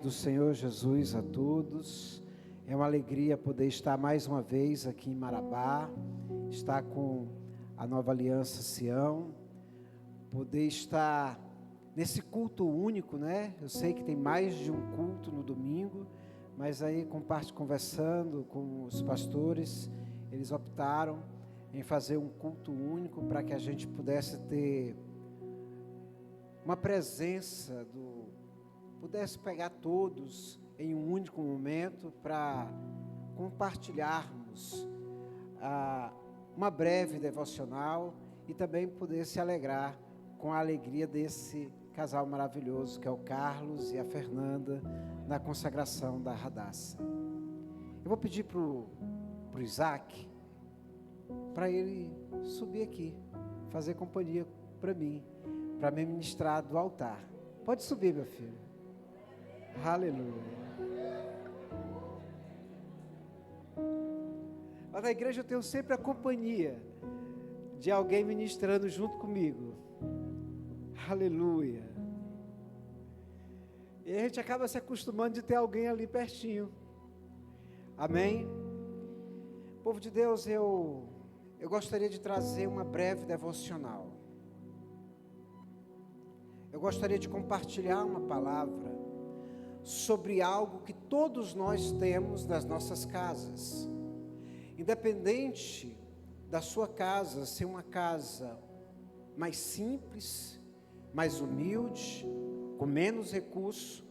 Do Senhor Jesus a todos. É uma alegria poder estar mais uma vez aqui em Marabá, estar com a Nova Aliança Sião, poder estar nesse culto único, né? Eu sei que tem mais de um culto no domingo, mas aí conversando com os pastores, eles optaram em fazer um culto único para que a gente pudesse ter uma presença pudesse pegar todos em um único momento para compartilharmos uma breve devocional e também poder se alegrar com a alegria desse casal maravilhoso que é o Carlos e a Fernanda na consagração da Radassa. Eu vou pedir para o Isaac para ele subir aqui, fazer companhia para mim, para me ministrar do altar. Pode subir, meu filho. Aleluia. Mas na igreja eu tenho sempre a companhia de alguém ministrando junto comigo. Aleluia. E a gente acaba se acostumando de ter alguém ali pertinho. Amém? Povo de Deus, eu gostaria de trazer uma breve devocional. Eu gostaria de compartilhar uma palavra sobre algo que todos nós temos nas nossas casas. Independente da sua casa ser uma casa mais simples, mais humilde, com menos recursos,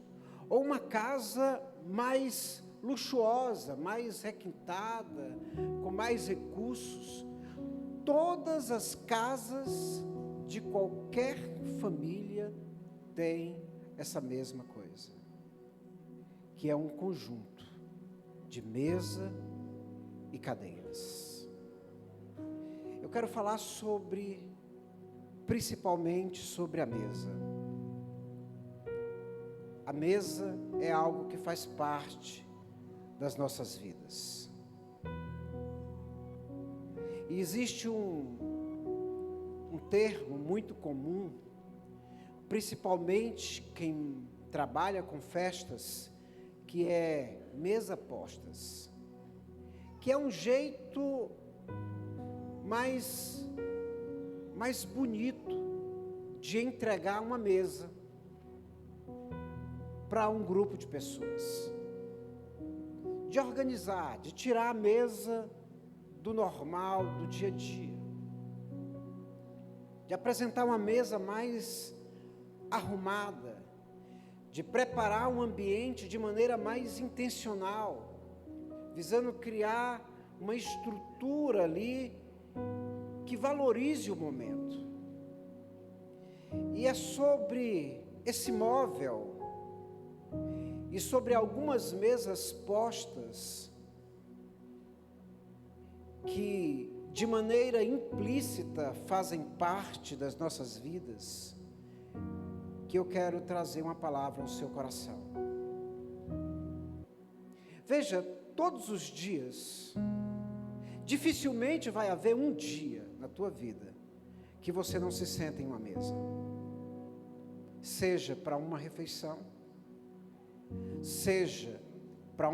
ou uma casa mais luxuosa, mais requintada, com mais recursos, todas as casas de qualquer família têm essa mesma coisa, que é um conjunto de mesa e cadeiras. Eu quero falar principalmente sobre a mesa. A mesa é algo que faz parte das nossas vidas. E existe um termo muito comum, principalmente quem trabalha com festas, que é mesa postas, que é um jeito mais bonito de entregar uma mesa para um grupo de pessoas, de organizar, de tirar a mesa do normal, do dia a dia, de apresentar uma mesa mais arrumada, de preparar um ambiente de maneira mais intencional, visando criar uma estrutura ali que valorize o momento. E é sobre esse móvel e sobre algumas mesas postas que de maneira implícita fazem parte das nossas vidas, que eu quero trazer uma palavra ao seu coração. Veja, todos os dias, dificilmente vai haver um dia na tua vida que você não se senta em uma mesa, seja para uma refeição, seja para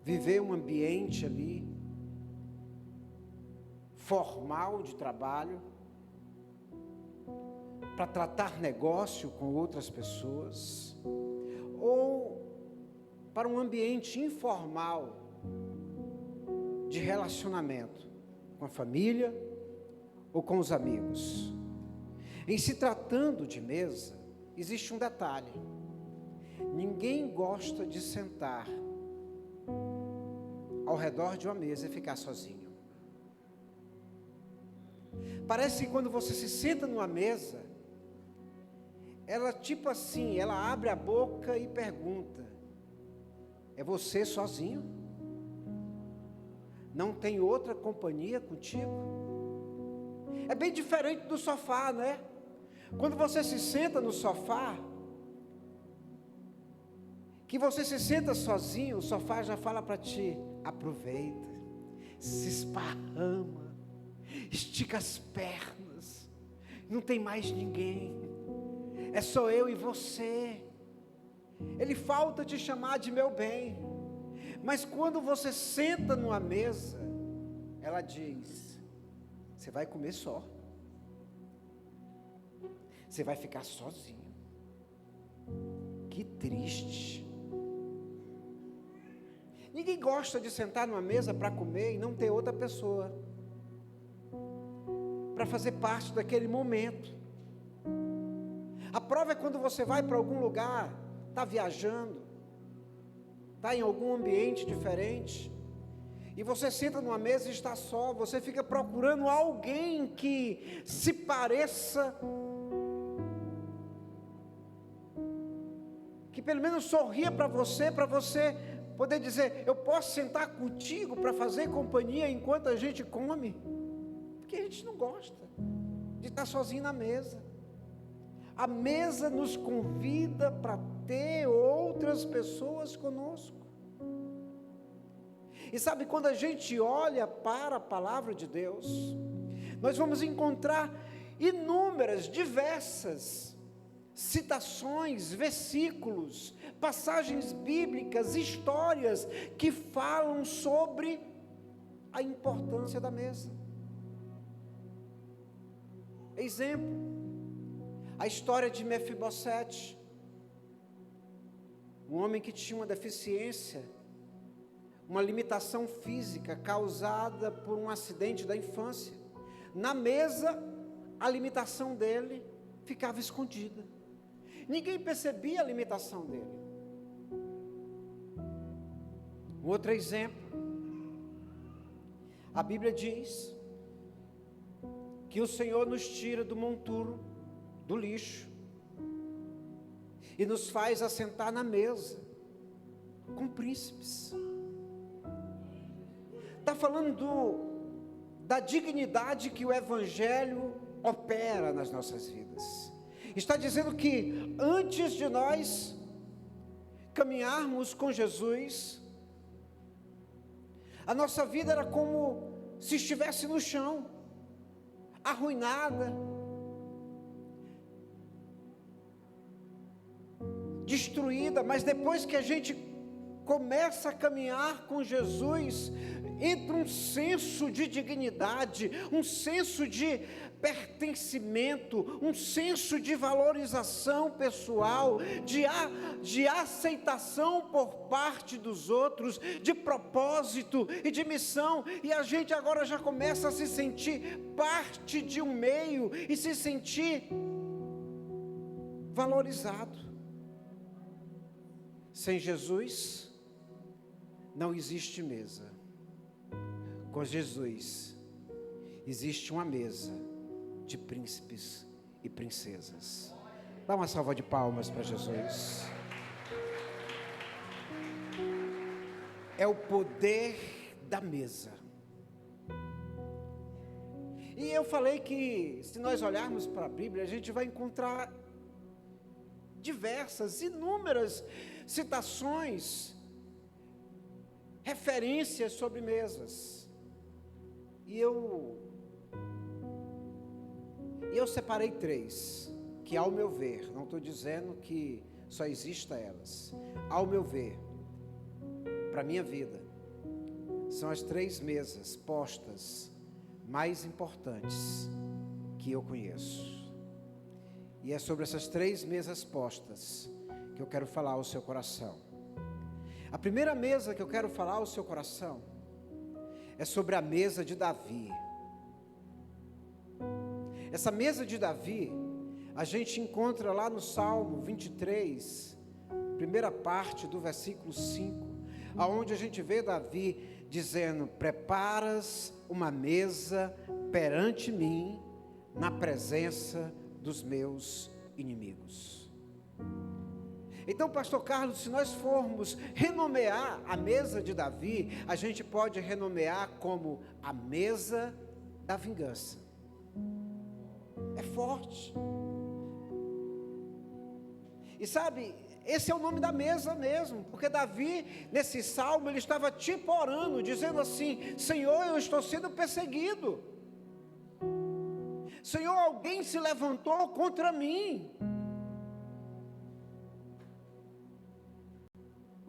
viver um ambiente ali formal de trabalho, para tratar negócio com outras pessoas, ou para um ambiente informal de relacionamento com a família ou com os amigos. Em se tratando de mesa, existe um detalhe: ninguém gosta de sentar ao redor de uma mesa e ficar sozinho. Parece que quando você se senta numa mesa, ela ela abre a boca e pergunta: é você sozinho? Não tem outra companhia contigo? É bem diferente do sofá, né? Quando você se senta no sofá, que você se senta sozinho, o sofá já fala para ti: aproveita, se esparrama, estica as pernas, não tem mais ninguém, é só eu e você. ele falta te chamar de meu bem, mas quando você senta numa mesa, ela diz: você vai comer só, você vai ficar sozinho. Que triste. Ninguém gosta de sentar numa mesa para comer e não ter outra pessoa para fazer parte daquele momento. A prova é quando você vai para algum lugar, está viajando, está em algum ambiente diferente, e você senta numa mesa e está só, você fica procurando alguém que se pareça, que pelo menos sorria para você poder dizer: eu posso sentar contigo para fazer companhia enquanto a gente come, porque a gente não gosta de estar sozinho na mesa. A mesa nos convida para ter outras pessoas conosco. E sabe, quando a gente olha para a palavra de Deus, nós vamos encontrar inúmeras, diversas citações, versículos, passagens bíblicas, histórias que falam sobre a importância da mesa. Exemplo, a história de Mefibosete, um homem que tinha uma deficiência, uma limitação física causada por um acidente da infância. Na mesa, a limitação dele ficava escondida. Ninguém percebia a limitação dele. Um outro exemplo, a Bíblia diz que o Senhor nos tira do monturo, do lixo, e nos faz assentar na mesa com príncipes. Está falando da dignidade que o Evangelho opera nas nossas vidas. Está dizendo que antes de nós caminharmos com Jesus, a nossa vida era como se estivesse no chão, arruinada, destruída. Mas depois que a gente começa a caminhar com Jesus, entra um senso de dignidade, um senso de pertencimento, um senso de valorização pessoal, de aceitação por parte dos outros, de propósito e de missão, e a gente agora já começa a se sentir parte de um meio e se sentir valorizado. Sem Jesus não existe mesa. Com Jesus existe uma mesa de príncipes e princesas. Dá uma salva de palmas para Jesus. É o poder da mesa. E eu falei que se nós olharmos para a Bíblia, a gente vai encontrar diversas, inúmeras citações, referências sobre mesas. E eu separei 3, que ao meu ver, não estou dizendo que só exista elas, ao meu ver, para a minha vida, são as 3 mesas postas mais importantes que eu conheço. E é sobre essas 3 mesas postas que eu quero falar ao seu coração. A primeira mesa que eu quero falar ao seu coração é sobre a mesa de Davi. Essa mesa de Davi, a gente encontra lá no Salmo 23, primeira parte do versículo 5, aonde a gente vê Davi dizendo: preparas uma mesa perante mim, na presença dos meus inimigos. Então, pastor Carlos, se nós formos renomear a mesa de Davi, a gente pode renomear como a mesa da vingança. É forte. E sabe, esse é o nome da mesa mesmo, porque Davi, nesse salmo, ele estava tipo orando, dizendo assim: Senhor, eu estou sendo perseguido. Senhor, alguém se levantou contra mim.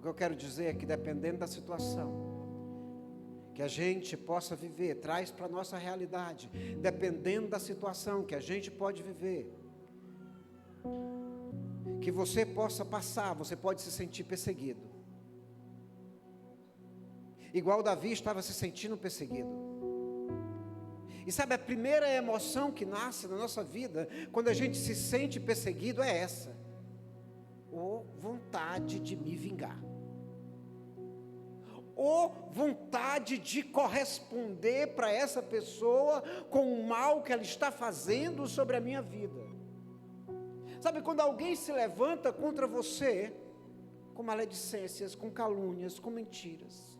que eu quero dizer é que, dependendo da situação que a gente possa viver, traz para a nossa realidade, dependendo da situação que a gente pode viver, que você possa passar, você pode se sentir perseguido, igual Davi estava se sentindo perseguido. E sabe, a primeira emoção que nasce na nossa vida, quando a gente se sente perseguido, é essa: ou vontade de me vingar, ou vontade de corresponder para essa pessoa com o mal que ela está fazendo sobre a minha vida. Sabe, quando alguém se levanta contra você, com maledicências, com calúnias, com mentiras,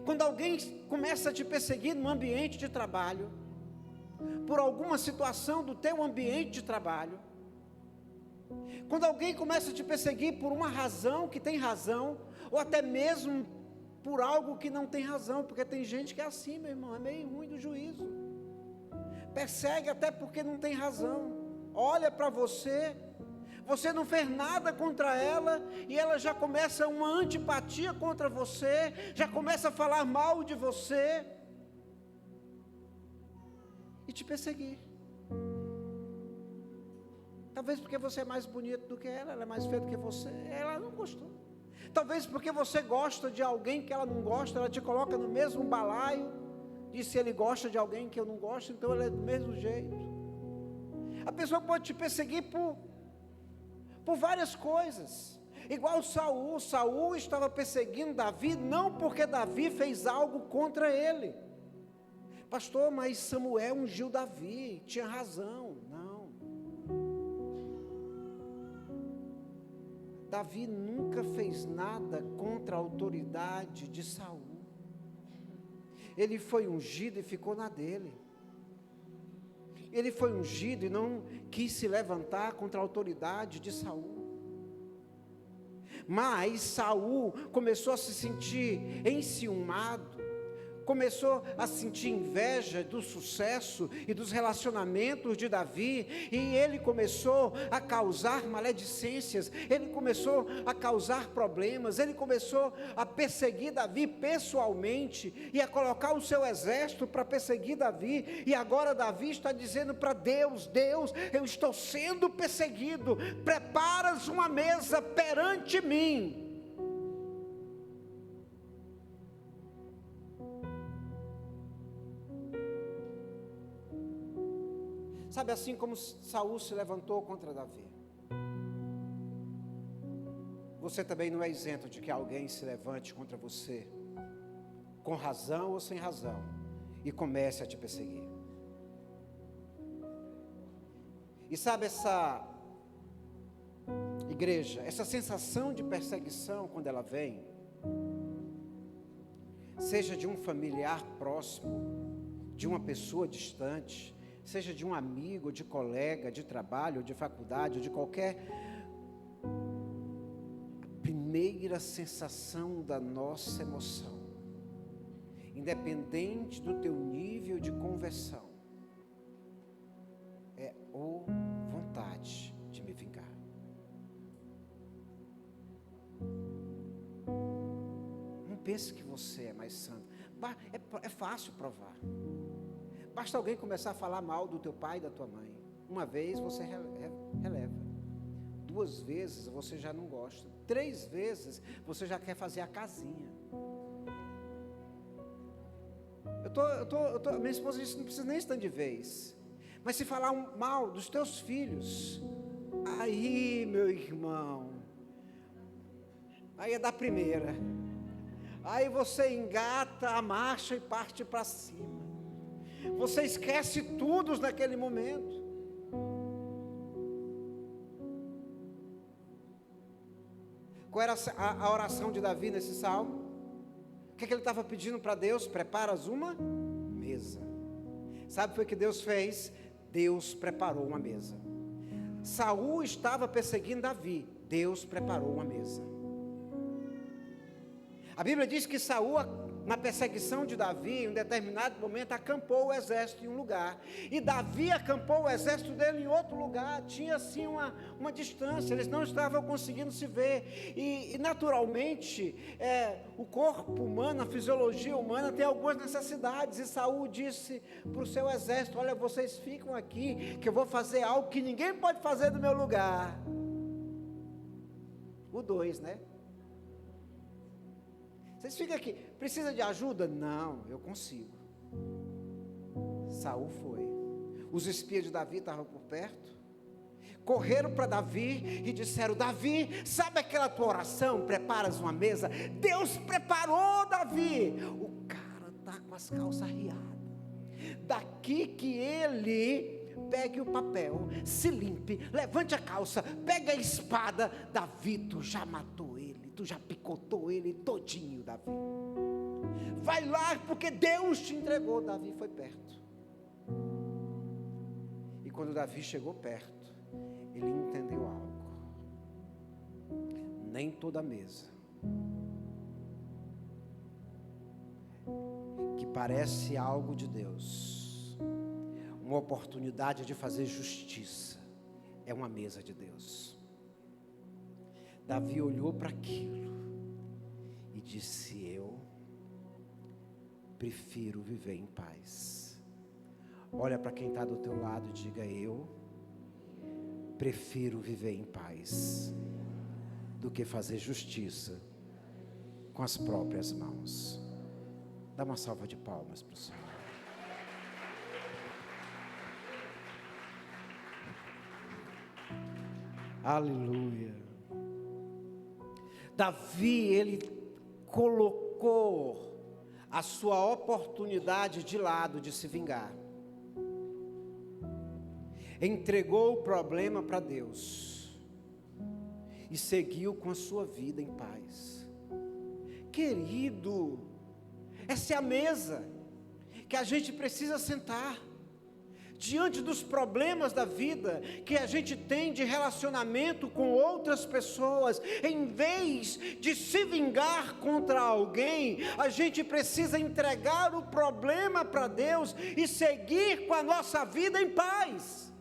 quando alguém começa a te perseguir no ambiente de trabalho, por alguma situação do teu ambiente de trabalho, quando alguém começa a te perseguir por uma razão que tem razão, ou até mesmo por algo que não tem razão, porque tem gente que é assim, meu irmão, é meio ruim do juízo, persegue até porque não tem razão, olha para você, você não fez nada contra ela, e ela já começa uma antipatia contra você, já começa a falar mal de você, e te perseguir. Talvez porque você é mais bonito do que ela é mais feia do que você, ela não gostou. Talvez porque você gosta de alguém que ela não gosta, ela te coloca no mesmo balaio, diz: se ele gosta de alguém que eu não gosto, então ele é do mesmo jeito. A pessoa pode te perseguir por várias coisas, igual Saul estava perseguindo Davi, não porque Davi fez algo contra ele. Pastor, mas Samuel ungiu Davi, tinha razão. Não, Davi nunca fez nada contra a autoridade de Saul, ele foi ungido e ficou na dele. Ele foi ungido e não quis se levantar contra a autoridade de Saul. Mas Saul começou a se sentir enciumado, começou a sentir inveja do sucesso e dos relacionamentos de Davi, e ele começou a causar maledicências, ele começou a causar problemas, ele começou a perseguir Davi pessoalmente, e a colocar o seu exército para perseguir Davi, e agora Davi está dizendo para Deus: Deus, eu estou sendo perseguido, preparas uma mesa perante mim. Sabe, assim como Saul se levantou contra Davi, você também não é isento de que alguém se levante contra você, com razão ou sem razão, e comece a te perseguir. E sabe, essa igreja, essa sensação de perseguição, quando ela vem, seja de um familiar próximo, de uma pessoa distante, seja de um amigo, de colega, de trabalho, de faculdade, ou de qualquer, primeira sensação da nossa emoção, independente do teu nível de conversão, é ou vontade de me vingar. Não pense que você é mais santo, é fácil provar. Basta alguém começar a falar mal do teu pai e da tua mãe. Uma vez você releva, 2 vezes você já não gosta, 3 vezes você já quer fazer a casinha. Minha esposa disse: não precisa nem estar de vez, mas se falar mal dos teus filhos, aí, meu irmão, aí é da primeira, aí você engata a marcha e parte para cima. Você esquece tudo naquele momento. Qual era a oração de Davi nesse salmo? O que ele estava pedindo para Deus? Preparas uma mesa. Sabe o que Deus fez? Deus preparou uma mesa. Saul estava perseguindo Davi, Deus preparou uma mesa. A Bíblia diz que Saul na perseguição de Davi, em um determinado momento, acampou o exército em um lugar, e Davi acampou o exército dele em outro lugar. Tinha assim uma distância, eles não estavam conseguindo se ver, e naturalmente, o corpo humano, a fisiologia humana tem algumas necessidades, e Saul disse para o seu exército: olha, vocês ficam aqui, que eu vou fazer algo que ninguém pode fazer no meu lugar. O 2, né? Vocês ficam aqui, precisa de ajuda? Não, eu consigo. Saul foi. Os espias de Davi estavam por perto, correram para Davi e disseram: Davi, sabe aquela tua oração, preparas uma mesa? Deus preparou, Davi. O cara está com as calças riadas. Daqui que ele pegue o papel, se limpe, levante a calça, pega a espada. Davi, tu já matou ele, tu já picotou ele todinho, Davi. Vai lá, porque Deus te entregou. Davi foi perto. E quando Davi chegou perto, ele entendeu algo. Nem toda mesa que parece algo de Deus, uma oportunidade de fazer justiça, é uma mesa de Deus. Davi olhou para aquilo e disse: eu prefiro viver em paz. Olha para quem está do teu lado e diga: eu prefiro viver em paz do que fazer justiça com as próprias mãos. Dá uma salva de palmas para o Senhor. Aleluia. Davi, ele colocou a sua oportunidade de lado de se vingar. Entregou o problema para Deus e seguiu com a sua vida em paz. Querido, essa é a mesa que a gente precisa sentar. Diante dos problemas da vida que a gente tem de relacionamento com outras pessoas, em vez de se vingar contra alguém, a gente precisa entregar o problema para Deus e seguir com a nossa vida em paz.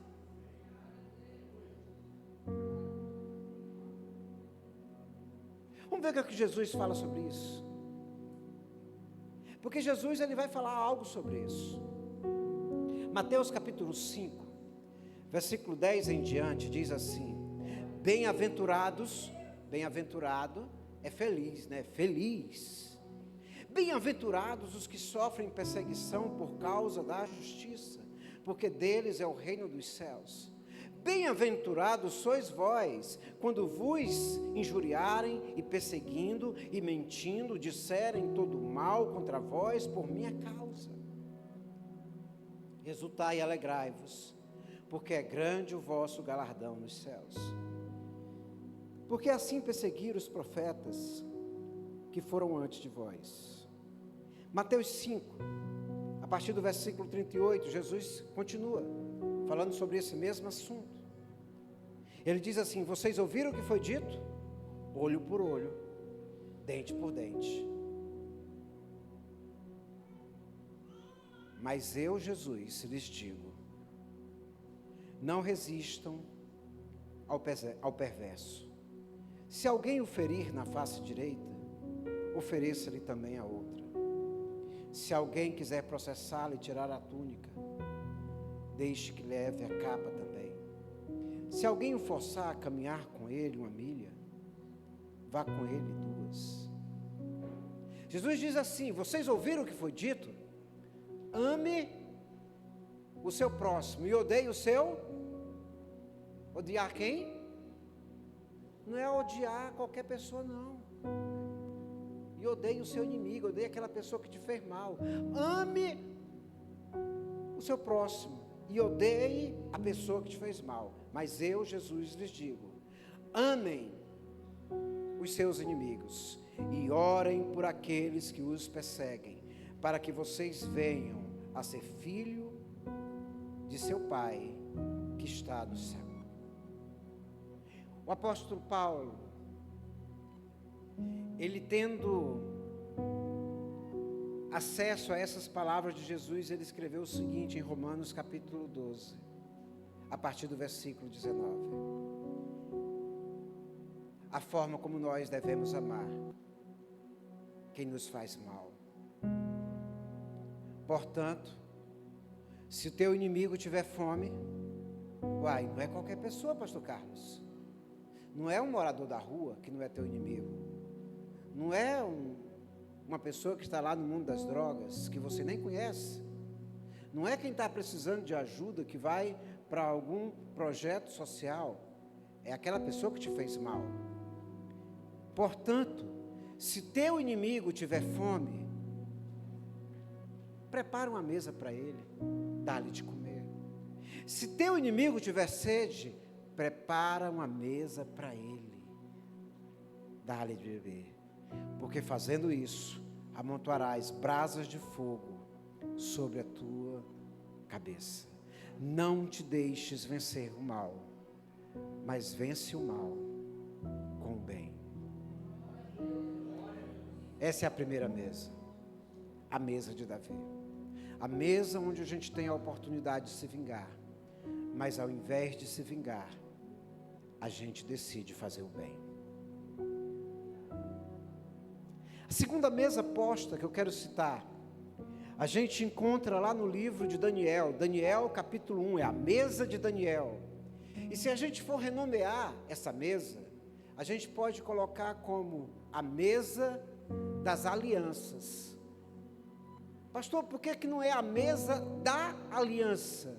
Vamos ver o que Jesus fala sobre isso. Porque Jesus, ele vai falar algo sobre isso. Mateus capítulo 5, versículo 10 em diante, diz assim: bem-aventurados, bem-aventurado é feliz, né? Feliz. Bem-aventurados os que sofrem perseguição por causa da justiça, porque deles é o reino dos céus. Bem-aventurados sois vós, quando vos injuriarem e perseguindo e mentindo, disserem todo mal contra vós por minha causa. Exultai e alegrai-vos, porque é grande o vosso galardão nos céus. Porque assim perseguiram os profetas que foram antes de vós. Mateus 5, a partir do versículo 38, Jesus continua falando sobre esse mesmo assunto. Ele diz assim: vocês ouviram o que foi dito? Olho por olho, dente por dente. Mas eu, Jesus, lhes digo: não resistam ao perverso. Se alguém o ferir na face direita, ofereça-lhe também a outra. Se alguém quiser processá-lo e tirar a túnica, deixe que leve a capa também. Se alguém o forçar a caminhar com ele 1 milha, vá com ele 2. Jesus diz assim: vocês ouviram o que foi dito? Ame o seu próximo e odeie o seu. Odiar quem? Não é odiar qualquer pessoa, não. E odeie o seu inimigo, odeie aquela pessoa que te fez mal. Ame o seu próximo e odeie a pessoa que te fez mal. Mas eu, Jesus, lhes digo: amem os seus inimigos e orem por aqueles que os perseguem, para que vocês venham a ser filho de seu Pai que está no céu. O apóstolo Paulo, ele tendo acesso a essas palavras de Jesus, ele escreveu o seguinte em Romanos capítulo 12, a partir do versículo 19. A forma como nós devemos amar quem nos faz mal. Portanto, se o teu inimigo tiver fome, não é qualquer pessoa, pastor Carlos. Não é um morador da rua que não é teu inimigo. Não é uma pessoa que está lá no mundo das drogas, que você nem conhece. Não é quem está precisando de ajuda, que vai para algum projeto social. É aquela pessoa que te fez mal. Portanto, se teu inimigo tiver fome, prepara uma mesa para ele, dá-lhe de comer. Se teu inimigo tiver sede, prepara uma mesa para ele, dá-lhe de beber. Porque fazendo isso, amontoarás brasas de fogo sobre a tua cabeça. Não te deixes vencer o mal, mas vence o mal com o bem. Essa é a primeira mesa, a mesa de Davi. A mesa onde a gente tem a oportunidade de se vingar, mas ao invés de se vingar, a gente decide fazer o bem. A segunda mesa posta que eu quero citar, a gente encontra lá no livro de Daniel, Daniel capítulo 1, é a mesa de Daniel. E se a gente for renomear essa mesa, a gente pode colocar como a mesa das alianças. Pastor, por que não é a mesa da aliança?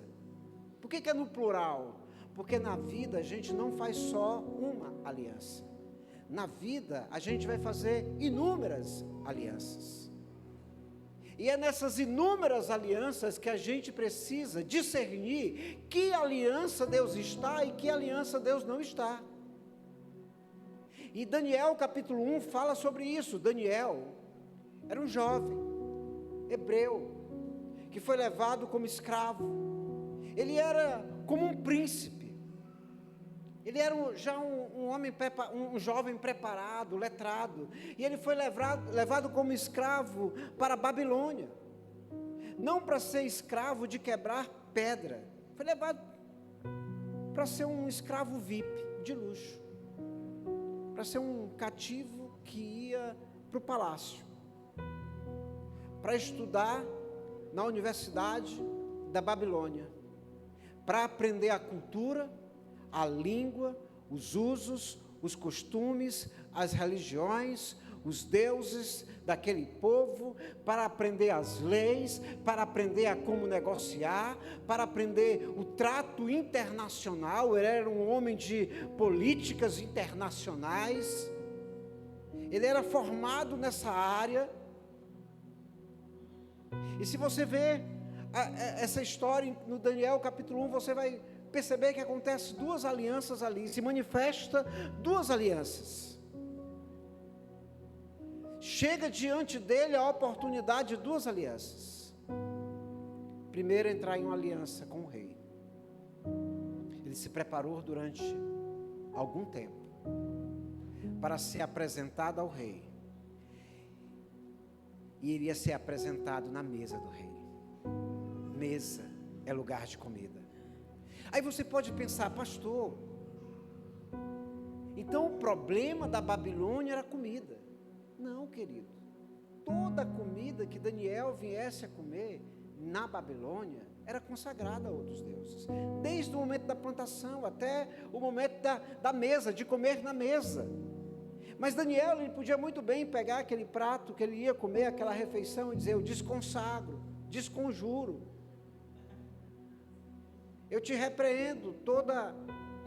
Por que é no plural? Porque na vida a gente não faz só uma aliança. Na vida a gente vai fazer inúmeras alianças. E é nessas inúmeras alianças que a gente precisa discernir que aliança Deus está e que aliança Deus não está. E Daniel capítulo 1 fala sobre isso. Daniel era um jovem hebreu que foi levado como escravo. Ele era como um príncipe. Ele era um jovem preparado, letrado, e ele foi levado como escravo para a Babilônia, não para ser escravo de quebrar pedra, foi levado para ser um escravo VIP, de luxo, para ser um cativo que ia para o palácio, para estudar na Universidade da Babilônia, para aprender a cultura, a língua, os usos, os costumes, as religiões, os deuses daquele povo, para aprender as leis, para aprender a como negociar, para aprender o trato internacional. Ele era um homem de políticas internacionais, ele era formado nessa área. E se você ver essa história no Daniel capítulo 1, você vai perceber que acontece duas alianças ali, se manifesta duas alianças. Chega diante dele a oportunidade de duas alianças. Primeiro, entrar em uma aliança com o rei. Ele se preparou durante algum tempo para ser apresentado ao rei, e iria ser apresentado na mesa do rei. Mesa é lugar de comida. Aí você pode pensar, pastor, então o problema da Babilônia era a comida. Não, querido. Toda a comida que Daniel viesse a comer na Babilônia era consagrada a outros deuses. Desde o momento da plantação até o momento da mesa, de comer na mesa. Mas Daniel, ele podia muito bem pegar aquele prato que ele ia comer, aquela refeição, e dizer: eu desconsagro, desconjuro. Eu te repreendo toda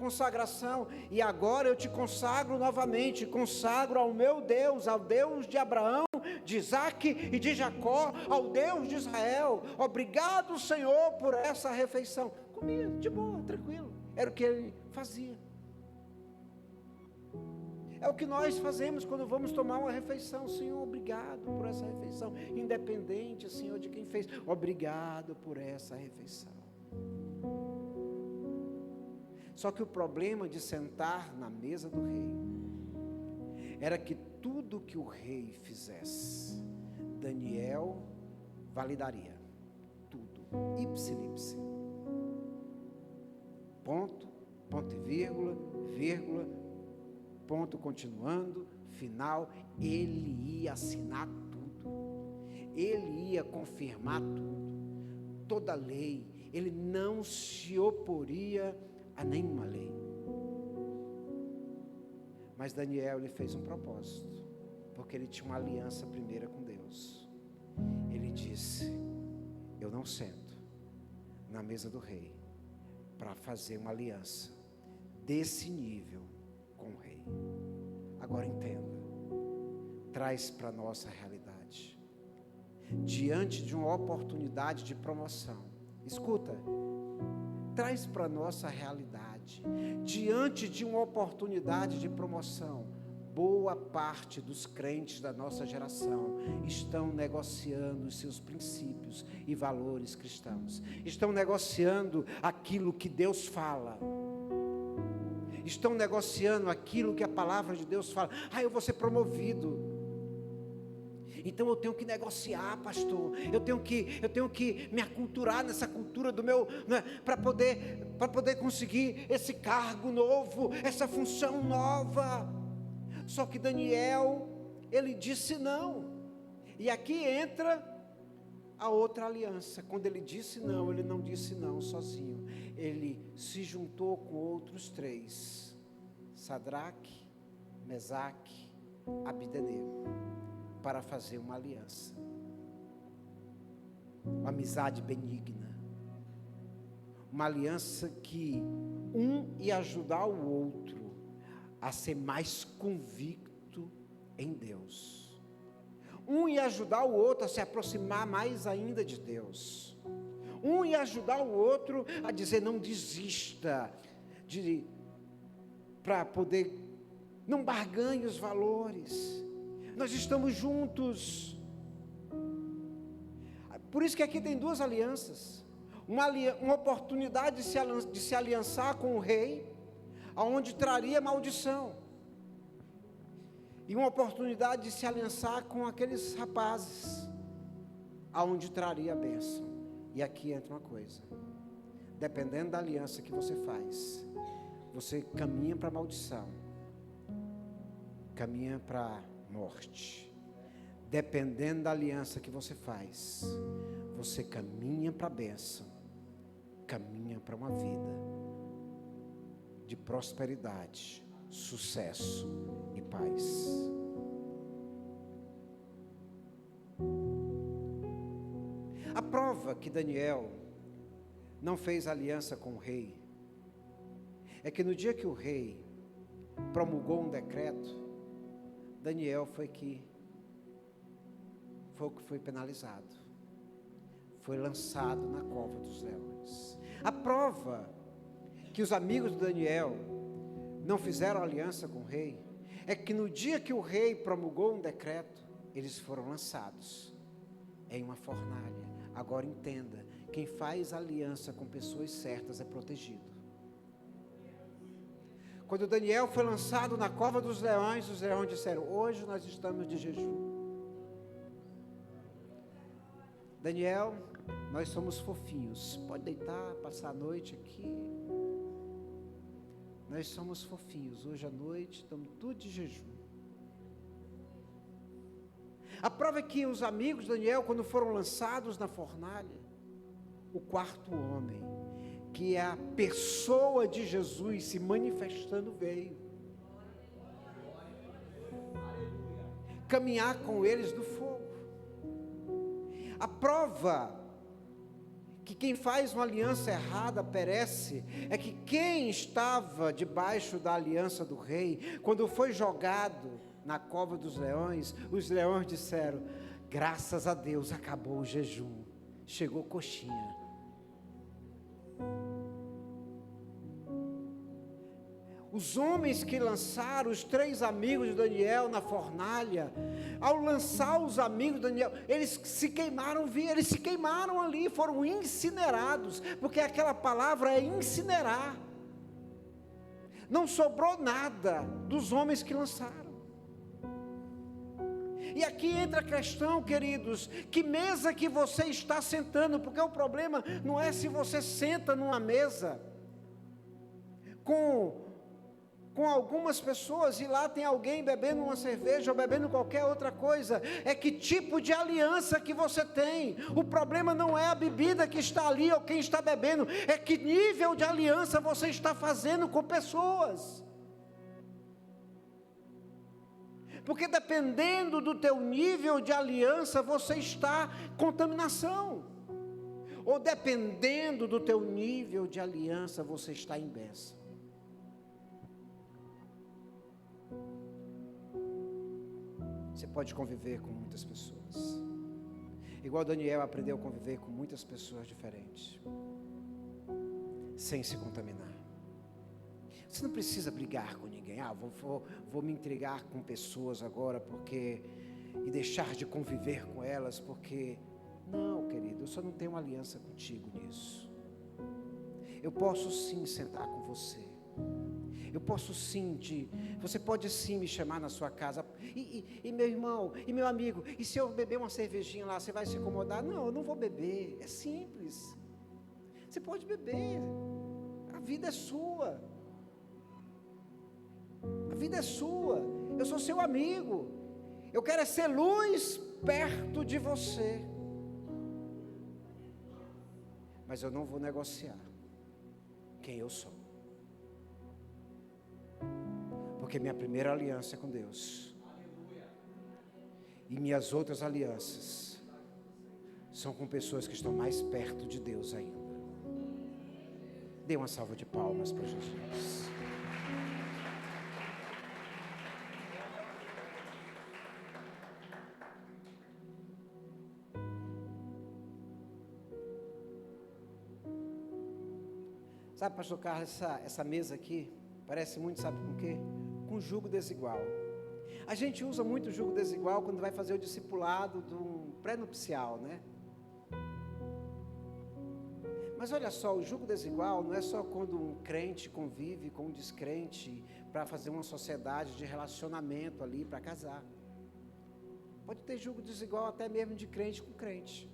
consagração, e agora eu te consagro novamente, consagro ao meu Deus, ao Deus de Abraão, de Isaque e de Jacó, ao Deus de Israel. Obrigado, Senhor, por essa refeição. Comia de boa, tranquilo. Era o que ele fazia. É o que nós fazemos quando vamos tomar uma refeição. Senhor, obrigado por essa refeição, independente, Senhor, de quem fez. Obrigado por essa refeição. Só que o problema de sentar na mesa do rei era que tudo que o rei fizesse, Daniel validaria tudo, ipsilipse, ponto, ponto e vírgula, vírgula, ponto continuando, final. Ele ia assinar tudo, ele ia confirmar tudo, toda lei. Ele não se oporia a nenhuma lei. Mas Daniel, ele fez um propósito, porque ele tinha uma aliança primeira com Deus. Ele disse: eu não sento na mesa do rei para fazer uma aliança desse nível com o rei. Agora entenda, traz para a nossa realidade, diante de uma oportunidade de promoção, escuta, traz para a nossa realidade, diante de uma oportunidade de promoção. Boa parte dos crentes da nossa geração estão negociando os seus princípios e valores cristãos, estão negociando aquilo que Deus fala, estão negociando aquilo que a palavra de Deus fala. Eu vou ser promovido, então eu tenho que negociar, pastor, eu tenho que me aculturar nessa cultura do meu, né, para poder conseguir esse cargo novo, essa função nova. Só que Daniel, ele disse não. E aqui entra a outra aliança. Quando ele disse não, ele não disse não sozinho. Ele se juntou com outros 3: Sadraque, Mesaque, Abdenego, para fazer uma aliança, uma amizade benigna, uma aliança que um ia ajudar o outro a ser mais convicto em Deus, um ia ajudar o outro a se aproximar mais ainda de Deus, um ia ajudar o outro a dizer: não desista, para poder, não barganhe os valores, nós estamos juntos. Por isso que aqui tem 2 alianças, uma oportunidade de se aliançar com o rei, aonde traria maldição, e uma oportunidade de se aliançar com aqueles rapazes, aonde traria a bênção. E aqui entra uma coisa: dependendo da aliança que você faz, você caminha para a maldição, caminha para a morte. Dependendo da aliança que você faz, você caminha para a bênção, caminha para uma vida de prosperidade, sucesso e paz. A prova que Daniel não fez aliança com o rei é que no dia que o rei promulgou um decreto, Daniel foi o que foi penalizado, foi lançado na cova dos leões. A prova que os amigos de Daniel não fizeram aliança com o rei é que no dia que o rei promulgou um decreto, eles foram lançados em uma fornalha. Agora entenda, quem faz aliança com pessoas certas é protegido. Quando Daniel foi lançado na cova dos leões, os leões disseram: hoje nós estamos de jejum. Daniel, nós somos fofinhos, pode deitar, passar a noite aqui. Nós somos fofinhos, hoje à noite estamos tudo de jejum. A prova é que os amigos de Daniel, quando foram lançados na fornalha, o 4º homem, que é a pessoa de Jesus se manifestando, veio caminhar com eles do fogo. A prova que quem faz uma aliança errada perece é que quem estava debaixo da aliança do rei, quando foi jogado na cova dos leões, os leões disseram: graças a Deus acabou o jejum, chegou coxinha. Os homens que lançaram os 3 amigos de Daniel na fornalha, ao lançar os amigos de Daniel, eles se queimaram ali, foram incinerados, porque aquela palavra é incinerar. Não sobrou nada dos homens que lançaram. E aqui entra a questão, queridos, que mesa que você está sentando, porque o problema não é se você senta numa mesa com algumas pessoas e lá tem alguém bebendo uma cerveja ou bebendo qualquer outra coisa, é que tipo de aliança que você tem. O problema não é a bebida que está ali ou quem está bebendo, é que nível de aliança você está fazendo com pessoas. Porque dependendo do teu nível de aliança, você está em contaminação. Ou dependendo do teu nível de aliança, você está em bênção. Você pode conviver com muitas pessoas. Igual Daniel aprendeu a conviver com muitas pessoas diferentes. Sem se contaminar. Você não precisa brigar com ninguém. Vou me intrigar com pessoas agora e deixar de conviver com elas porque... Não, querido, eu só não tenho uma aliança contigo nisso. Eu posso sim sentar com você. Eu posso sim, você pode sim me chamar na sua casa. E meu irmão, e meu amigo, e se eu beber uma cervejinha lá, você vai se incomodar? Não, eu não vou beber, é simples. Você pode beber, a vida é sua. A vida é sua, eu sou seu amigo. Eu quero é ser luz perto de você. Mas eu não vou negociar quem eu sou. Porque minha primeira aliança é com Deus. E minhas outras alianças são com pessoas que estão mais perto de Deus ainda. Dê uma salva de palmas para Jesus. Sabe, pastor Carlos, essa mesa aqui parece muito, sabe com o quê? Com jugo desigual. A gente usa muito o jugo desigual quando vai fazer o discipulado do pré-nupcial, né? Mas olha só, o jugo desigual não é só quando um crente convive com um descrente para fazer uma sociedade de relacionamento ali, para casar. Pode ter jugo desigual até mesmo de crente com crente.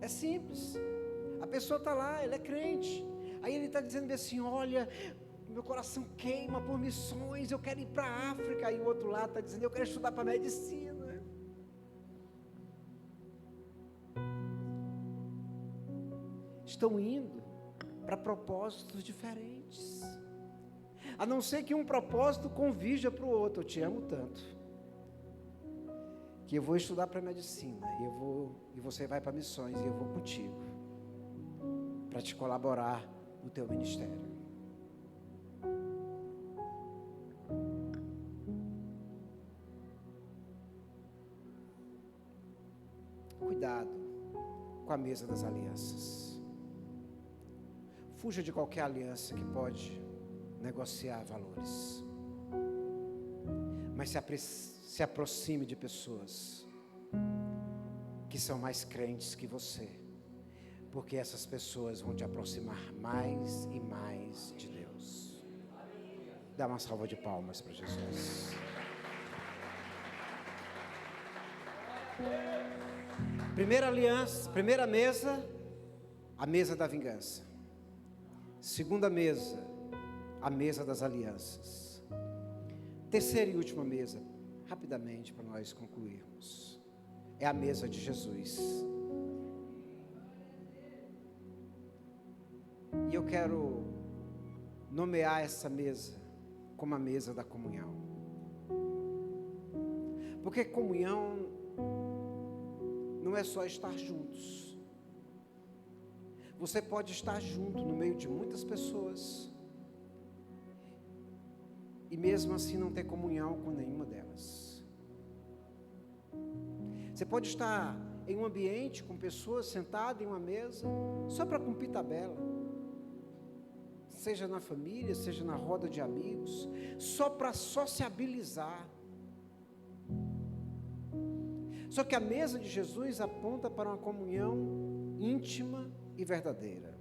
É simples. A pessoa está lá, ele é crente. Aí ele está dizendo assim, olha, meu coração queima por missões, eu quero ir para a África. Aí o outro lado está dizendo, eu quero estudar para medicina. Estão indo para propósitos diferentes. A não ser que um propósito convija para o outro. Eu te amo tanto, que eu vou estudar para medicina, e você vai para missões, e eu vou contigo, para te colaborar no teu ministério. Cuidado com a mesa das alianças. Fuja de qualquer aliança que pode negociar valores. Mas se aproxime de pessoas que são mais crentes que você, porque essas pessoas vão te aproximar mais e mais de Deus. Dá uma salva de palmas para Jesus. Primeira aliança, primeira mesa, a mesa da vingança. Segunda mesa, a mesa das alianças. Terceira e última mesa, rapidamente para nós concluirmos, é a mesa de Jesus. E eu quero nomear essa mesa como a mesa da comunhão. Porque comunhão não é só estar juntos. Você pode estar junto no meio de muitas pessoas e mesmo assim não ter comunhão com nenhuma delas. Você pode estar em um ambiente com pessoas sentadas em uma mesa só para cumprir tabela, seja na família, seja na roda de amigos, só para sociabilizar. Só que a mesa de Jesus aponta para uma comunhão íntima e verdadeira.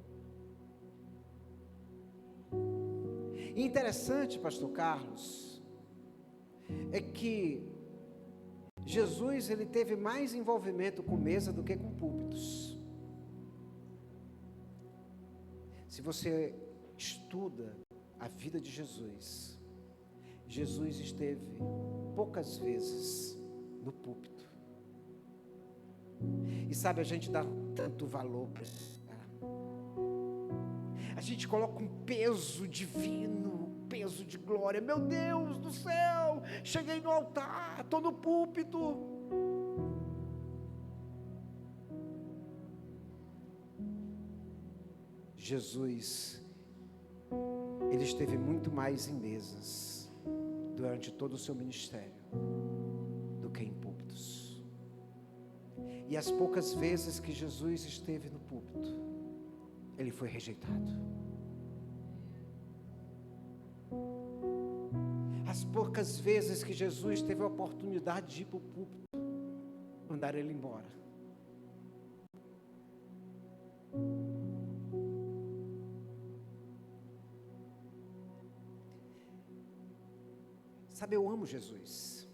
E interessante, pastor Carlos, é que Jesus, ele teve mais envolvimento com mesa do que com púlpitos. Se você estuda a vida de Jesus, Jesus esteve poucas vezes no púlpito. E sabe, a gente dá tanto valor para isso. A gente coloca um peso divino, peso de glória. Meu Deus do céu, cheguei no altar, estou no púlpito. Jesus, ele esteve muito mais em mesas durante todo o seu ministério do que em púlpitos. E as poucas vezes que Jesus esteve no púlpito, ele foi rejeitado. As poucas vezes que Jesus teve a oportunidade de ir para o púlpito, mandaram ele embora. Sabe, eu amo Jesus.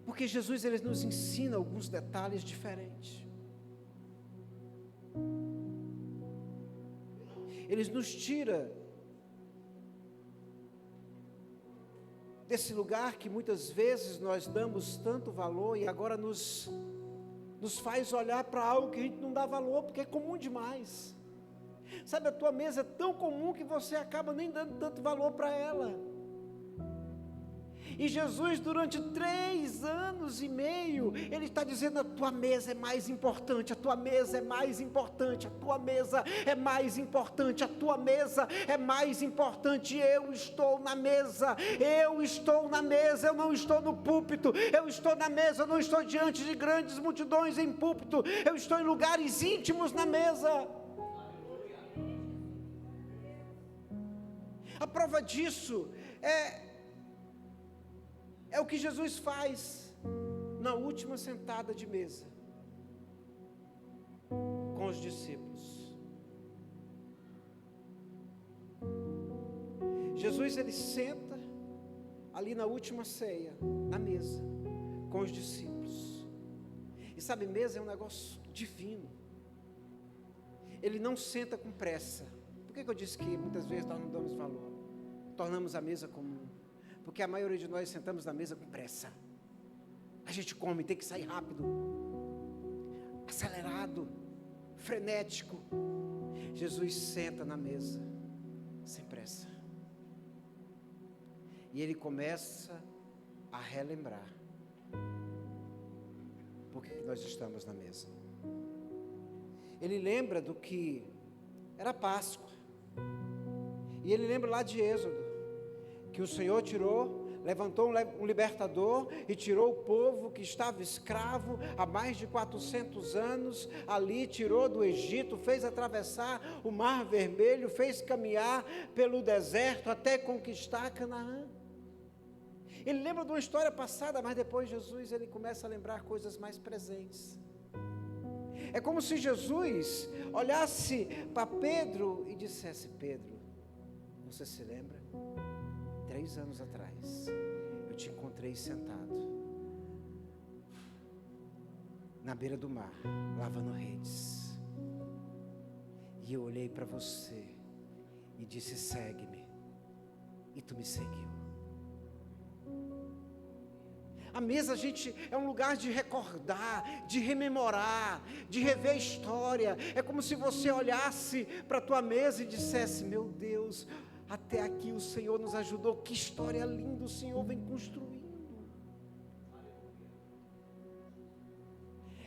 Porque Jesus, ele nos ensina alguns detalhes diferentes. Ele nos tira desse lugar que muitas vezes nós damos tanto valor e agora nos faz olhar para algo que a gente não dá valor, porque é comum demais. Sabe, a tua mesa é tão comum que você acaba nem dando tanto valor para ela. E Jesus, durante 3 anos e meio, ele está dizendo: a tua mesa é mais importante, a tua mesa é mais importante, a tua mesa é mais importante, a tua mesa é mais importante. Eu estou na mesa, eu estou na mesa, eu não estou no púlpito, eu estou na mesa, eu não estou diante de grandes multidões em púlpito, eu estou em lugares íntimos na mesa. A prova disso é o que Jesus faz na última sentada de mesa com os discípulos. Jesus, ele senta ali na última ceia, na mesa, com os discípulos. E sabe, mesa é um negócio divino. Ele não senta com pressa. Por que eu disse que muitas vezes nós não damos valor? Tornamos a mesa comum. Porque a maioria de nós sentamos na mesa com pressa. A gente come, tem que sair rápido, acelerado, frenético. Jesus senta na mesa, sem pressa. E ele começa a relembrar por que nós estamos na mesa. Ele lembra do que era Páscoa. E ele lembra lá de Êxodo, que o Senhor levantou um libertador e tirou o povo que estava escravo há mais de 400 anos, ali tirou do Egito, fez atravessar o Mar Vermelho, fez caminhar pelo deserto até conquistar Canaã. Ele lembra de uma história passada, mas depois Jesus, ele começa a lembrar coisas mais presentes. É como se Jesus olhasse para Pedro e dissesse: Pedro, você se lembra? 3 anos atrás, eu te encontrei sentado na beira do mar, lavando redes. E eu olhei para você e disse: segue-me. E tu me seguiu. A mesa, gente, é um lugar de recordar, de rememorar, de rever a história. É como se você olhasse para a tua mesa e dissesse: meu Deus, até aqui o Senhor nos ajudou, que história linda o Senhor vem construindo.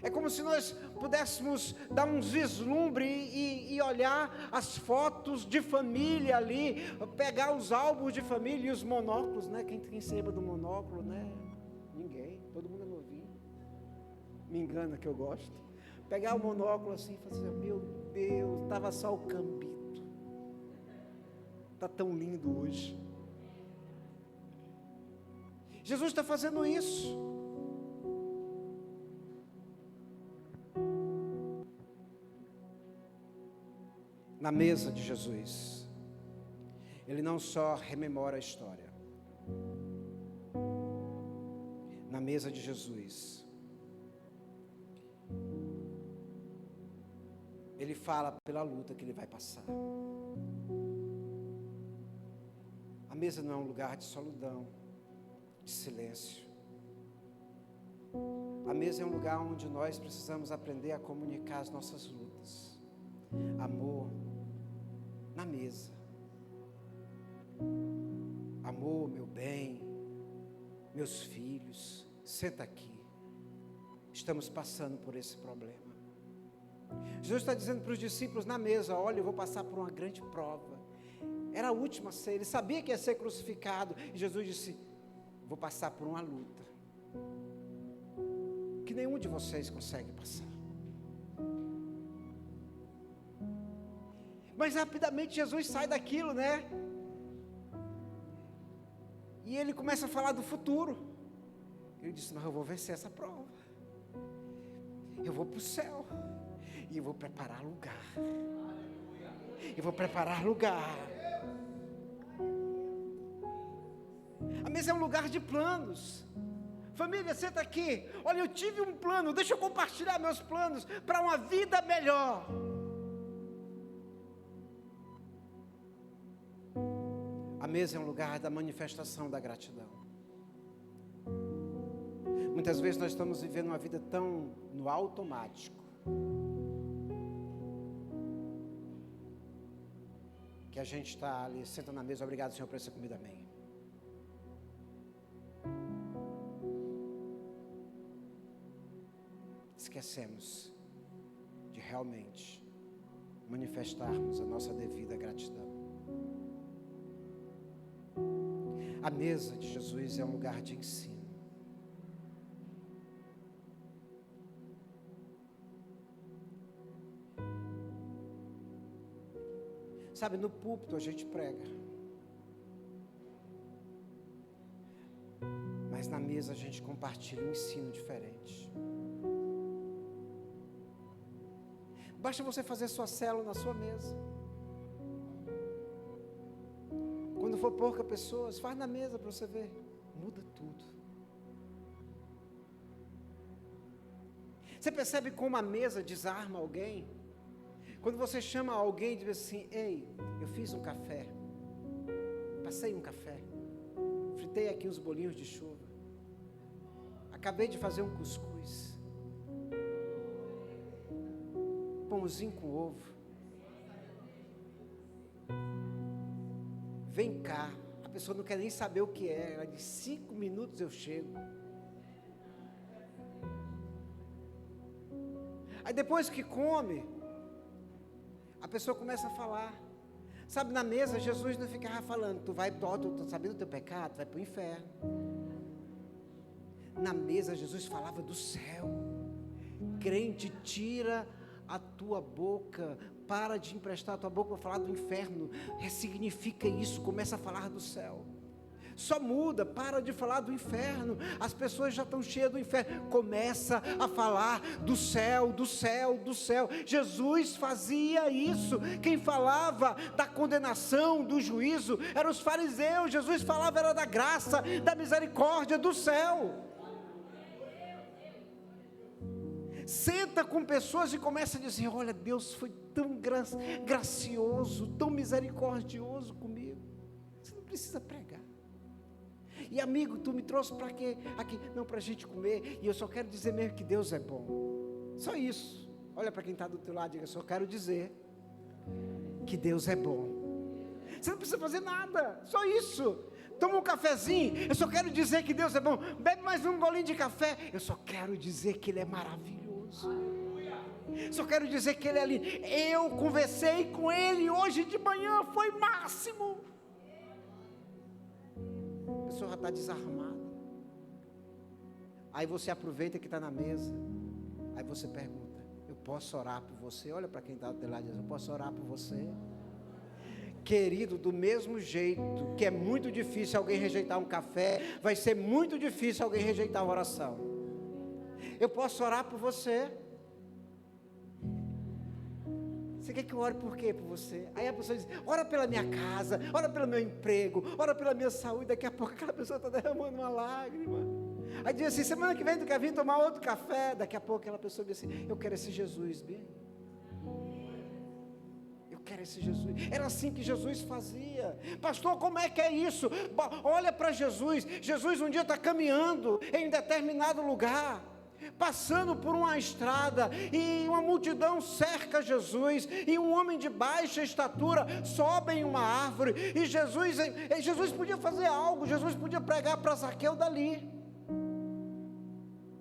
É como se nós pudéssemos dar um vislumbre e olhar as fotos de família ali, pegar os álbuns de família e os monóculos, né? Quem se lembra do monóculo, né? Ninguém, todo mundo é novinho. Me engana que eu gosto. Pegar o monóculo assim e fazer: meu Deus, estava só o cambito. Está tão lindo hoje. Jesus está fazendo isso. Na mesa de Jesus, Ele não só rememora a história. Na mesa de Jesus, ele fala pela luta que ele vai passar. A mesa não é um lugar de solidão, de silêncio. A mesa é um lugar onde nós precisamos aprender a comunicar as nossas lutas. Amor, na mesa. Amor, meu bem, meus filhos, senta aqui. Estamos passando por esse problema. Jesus está dizendo para os discípulos na mesa: olha, eu vou passar por uma grande prova. Era a última ceia, ele sabia que ia ser crucificado. E Jesus disse: vou passar por uma luta que nenhum de vocês consegue passar. Mas rapidamente Jesus sai daquilo, né? E ele começa a falar do futuro. Ele disse: mas eu vou vencer essa prova. Eu vou para o céu. E eu vou preparar lugar. Eu vou preparar lugar. A mesa é um lugar de planos. Família, senta aqui. Olha, eu tive um plano. Deixa eu compartilhar meus planos para uma vida melhor. A mesa é um lugar da manifestação da gratidão. Muitas vezes nós estamos vivendo uma vida tão no automático, que a gente está ali, senta na mesa: obrigado, Senhor, por essa comida, amém. Esquecemos de realmente manifestarmos a nossa devida gratidão. A mesa de Jesus é um lugar de ensino. Sabe, no púlpito a gente prega, mas na mesa a gente compartilha um ensino diferente. Basta você fazer sua célula na sua mesa. Quando for pouca pessoas, faz na mesa para você ver. Muda tudo. Você percebe como a mesa desarma alguém? Quando você chama alguém e diz assim: ei, eu fiz um café, passei um café, fritei aqui uns bolinhos de chuva, acabei de fazer um cuscuz, pãozinho com ovo, vem cá. A pessoa não quer nem saber o que é. Ela diz: 5 minutos eu chego. Aí depois que come, a pessoa começa a falar. Sabe, na mesa Jesus não ficava falando: tu sabendo o teu pecado, vai para o inferno. Na mesa Jesus falava do céu. Crente, tira a tua boca, para de emprestar a tua boca para falar do inferno, ressignifica isso, começa a falar do céu. Só muda, para de falar do inferno. As pessoas já estão cheias do inferno. Começa a falar do céu, do céu, do céu. Jesus fazia isso. Quem falava da condenação, do juízo, eram os fariseus. Jesus falava era da graça, da misericórdia, do céu. Senta com pessoas e começa a dizer: olha, Deus foi tão gracioso, tão misericordioso comigo. Você não precisa pregar. E amigo, tu me trouxe para quê? Aqui, não, para a gente comer. E eu só quero dizer mesmo que Deus é bom. Só isso. Olha para quem está do teu lado e diga: só quero dizer que Deus é bom. Você não precisa fazer nada, só isso. Toma um cafezinho, eu só quero dizer que Deus é bom. Bebe mais um golinho de café, eu só quero dizer que Ele é maravilhoso. Só quero dizer que Ele é lindo. Eu conversei com Ele hoje de manhã, foi máximo. A pessoa já está desarmada. Aí você aproveita que está na mesa. Aí você pergunta: eu posso orar por você? Olha para quem está do teu lado e diz: eu posso orar por você? Querido, do mesmo jeito que é muito difícil alguém rejeitar um café, vai ser muito difícil alguém rejeitar uma oração. Eu posso orar por você? Você quer que eu ore por quê? Por você? Aí a pessoa diz, ora pela minha casa, ora pelo meu emprego, ora pela minha saúde. Daqui a pouco aquela pessoa está derramando uma lágrima. Aí diz assim, semana que vem tu quer vir tomar outro café? Daqui a pouco aquela pessoa diz assim, eu quero esse Jesus, bem. Eu quero esse Jesus. Era assim que Jesus fazia. Pastor, como é que é isso? Olha para Jesus. Jesus um dia está caminhando em determinado lugar, passando por uma estrada, e uma multidão cerca Jesus, e um homem de baixa estatura sobe em uma árvore, e Jesus podia fazer algo, Jesus podia pregar para Zaqueu dali.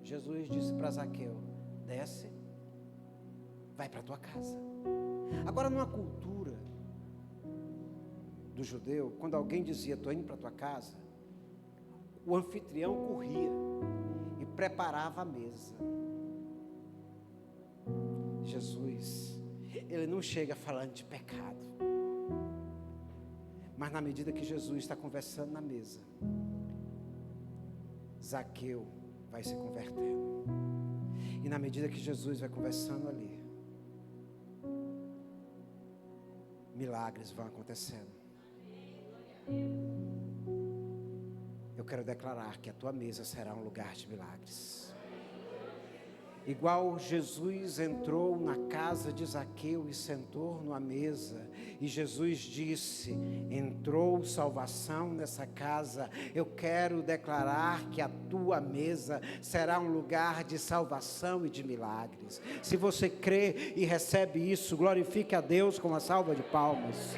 Jesus disse para Zaqueu, desce, vai para a tua casa. Agora, numa cultura do judeu, quando alguém dizia, estou indo para a tua casa, o anfitrião corria e preparava a mesa. Jesus, ele não chega falando de pecado, mas na medida que Jesus está conversando na mesa, Zaqueu vai se convertendo, e na medida que Jesus vai conversando ali, milagres vão acontecendo. Eu quero declarar que a tua mesa será um lugar de milagres. Igual Jesus entrou na casa de Zaqueu e sentou numa mesa, e Jesus disse, entrou salvação nessa casa. Eu quero declarar que a tua mesa será um lugar de salvação e de milagres. Se você crê e recebe isso, glorifique a Deus com uma salva de palmas.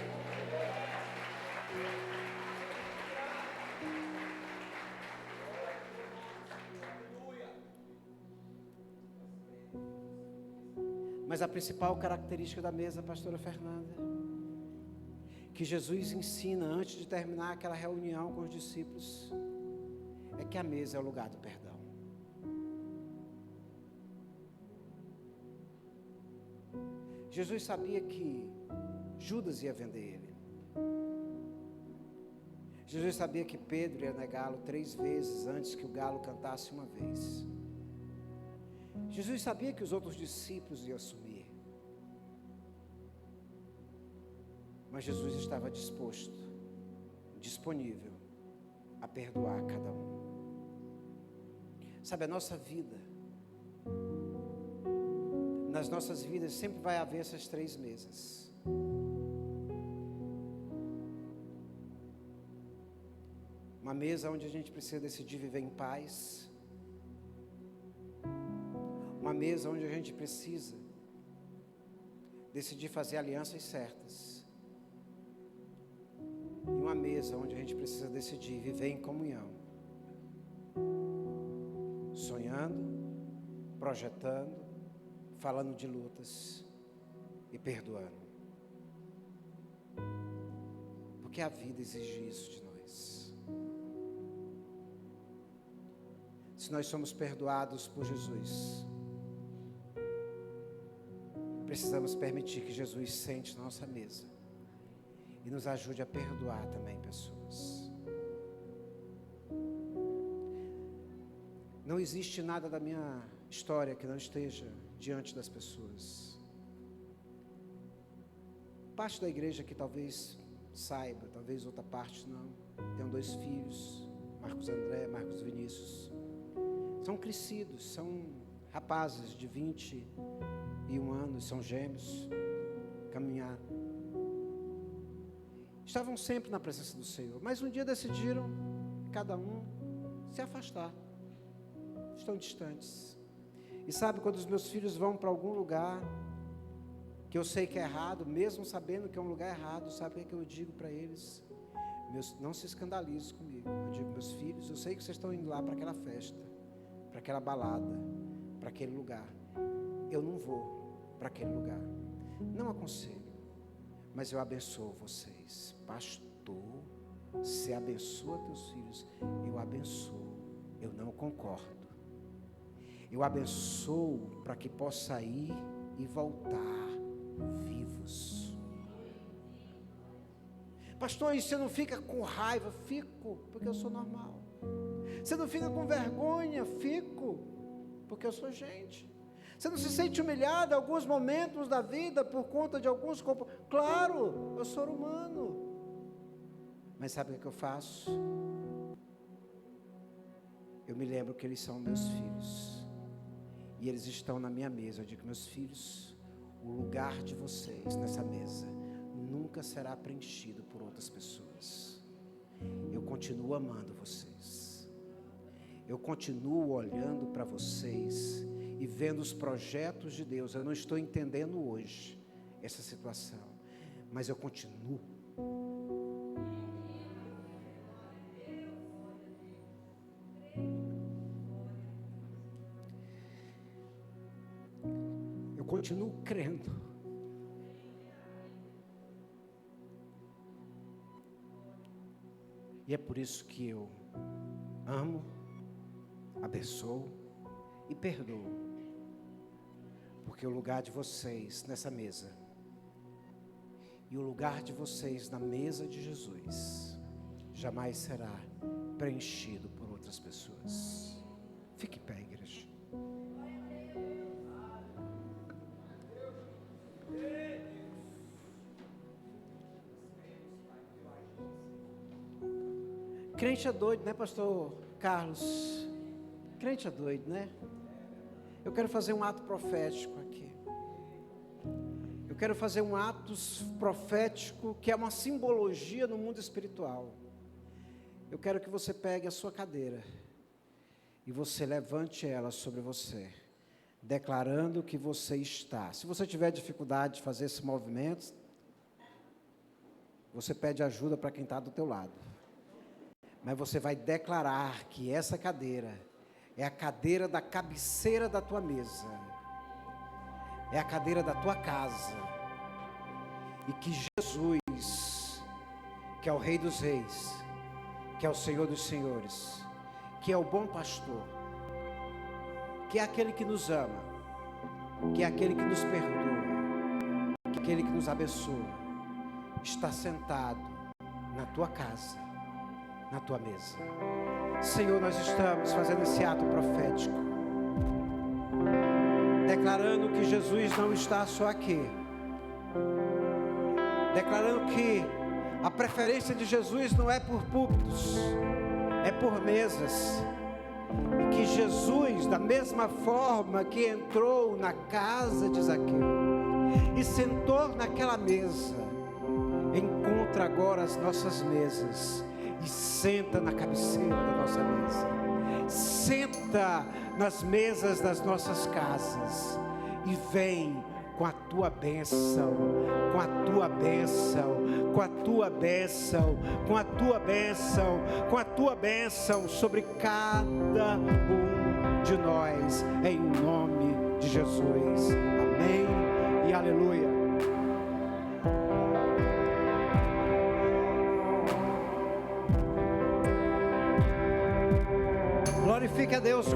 Mas a principal característica da mesa, pastora Fernanda, que Jesus ensina antes de terminar aquela reunião com os discípulos, é que a mesa é o lugar do perdão. Jesus sabia que Judas ia vender ele. Jesus sabia que Pedro ia negá-lo 3 vezes antes que o galo cantasse uma vez. Jesus sabia que os outros discípulos iam assumir, mas Jesus estava disponível a perdoar cada um. Sabe, a nossa vida, nas nossas vidas sempre vai haver essas 3 mesas. Uma mesa onde a gente precisa decidir viver em paz. Uma mesa onde a gente precisa decidir fazer alianças certas. E uma mesa onde a gente precisa decidir viver em comunhão. Sonhando, projetando, falando de lutas e perdoando. Porque a vida exige isso de nós. Se nós somos perdoados por Jesus, precisamos permitir que Jesus sente na nossa mesa e nos ajude a perdoar também pessoas. Não existe nada da minha história que não esteja diante das pessoas. Parte da igreja que talvez saiba, talvez outra parte não. Tenho 2 filhos, Marcos André, Marcos Vinícius. São crescidos, são rapazes de 21 anos, são gêmeos, caminhar. Estavam sempre na presença do Senhor, mas um dia decidiram, cada um, se afastar. Estão distantes. E sabe, quando os meus filhos vão para algum lugar, que eu sei que é errado, mesmo sabendo que é um lugar errado, sabe o que eu digo para eles? Não se escandalize comigo. Eu digo, meus filhos, eu sei que vocês estão indo lá para aquela festa, para aquela balada, para aquele lugar. Eu não vou para aquele lugar. Não aconselho, mas eu abençoo vocês. Pastor, você abençoa teus filhos? Eu abençoo. Eu não concordo. Eu abençoo para que possa ir e voltar vivos. Pastor, e você não fica com raiva? Fico, porque eu sou normal. Você não fica com vergonha? Fico, porque eu sou gente. Você não se sente humilhado em alguns momentos da vida por conta de alguns comportamentos? Claro, eu sou humano. Mas sabe o que eu faço? Eu me lembro que eles são meus filhos. E eles estão na minha mesa. Eu digo, meus filhos, o lugar de vocês nessa mesa nunca será preenchido por outras pessoas. Eu continuo amando vocês. Eu continuo olhando para vocês e vendo os projetos de Deus. Eu não estou entendendo hoje essa situação, mas eu continuo. Eu continuo crendo. E é por isso que eu amo, abençoo e perdoo. Porque o lugar de vocês nessa mesa e o lugar de vocês na mesa de Jesus jamais será preenchido por outras pessoas. Fique em pé, igreja. Crente é doido, né, pastor Carlos? Crente é doido, né? Eu quero fazer um ato profético aqui. Eu quero fazer um ato profético que é uma simbologia no mundo espiritual. Eu quero que você pegue a sua cadeira e você levante ela sobre você, declarando que você está. Se você tiver dificuldade de fazer esse movimento, você pede ajuda para quem está do teu lado. Mas você vai declarar que essa cadeira é a cadeira da cabeceira da tua mesa, é a cadeira da tua casa, e que Jesus, que é o Rei dos Reis, que é o Senhor dos Senhores, que é o bom pastor, que é aquele que nos ama, que é aquele que nos perdoa, que é aquele que nos abençoa, está sentado na tua casa, na tua mesa. Senhor, nós estamos fazendo esse ato profético, declarando que Jesus não está só aqui, declarando que a preferência de Jesus não é por púlpitos, é por mesas, e que Jesus, da mesma forma que entrou na casa de Zaqueu e sentou naquela mesa, encontra agora as nossas mesas e senta na cabeceira da nossa mesa, senta nas mesas das nossas casas e vem com a tua bênção, com a tua bênção, com a tua bênção, com a tua bênção, com a tua bênção sobre cada um de nós, em nome de Jesus. Amém e aleluia. Glorifique a Deus.